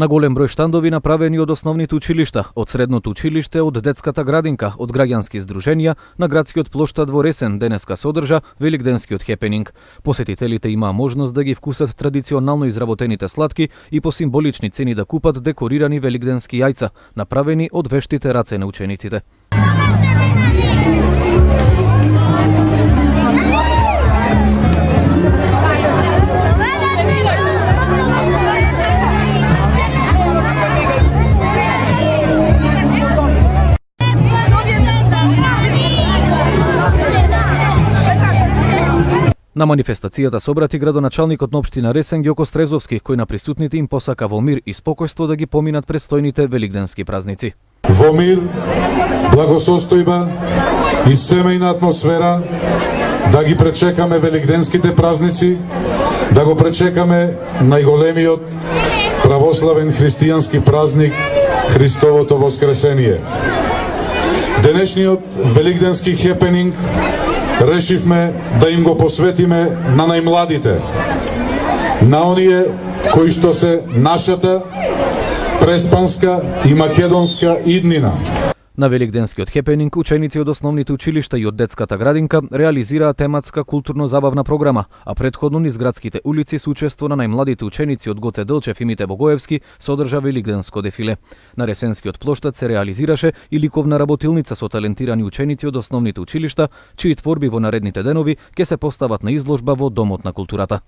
На голем број штандови направени од основните училишта, од средното училиште, од детската градинка, од граѓански здруженија, на градскиот плоштад во Ресен денеска се одржа великденскиот хепенинг. Посетителите имаа можност да ги вкусат традиционално изработените сладки и по символични цени да купат декорирани великденски јајца, направени од вештите раце на учениците. На манифестацијата се обрати градоначалникот на општина Ресен Ѓоко Стрезовски, кој на присутните им посака во мир и спокојство да ги поминат престојните великденски празници. Во мир, благосостојба и семејна атмосфера да ги пречекаме великденските празници, да го пречекаме најголемиот православен христијански празник Христовото воскресение. Денешниот великденски хепенинг решивме да им го посветиме на најмладите, на оние кои што се нашата преспанска и македонска иднина. На великденскиот хепенинг ученици од основните училишта и од детската градинка реализираа тематска културно-забавна програма, а претходно низ градските улици со учество на најмладите ученици од Гоце Делчев и Мите Богоевски се одржа великденско дефиле. На Ресенскиот плоштад се реализираше и ликовна работилница со талентирани ученици од основните училишта, чии творби во наредните денови ќе се постават на изложба во Домот на културата.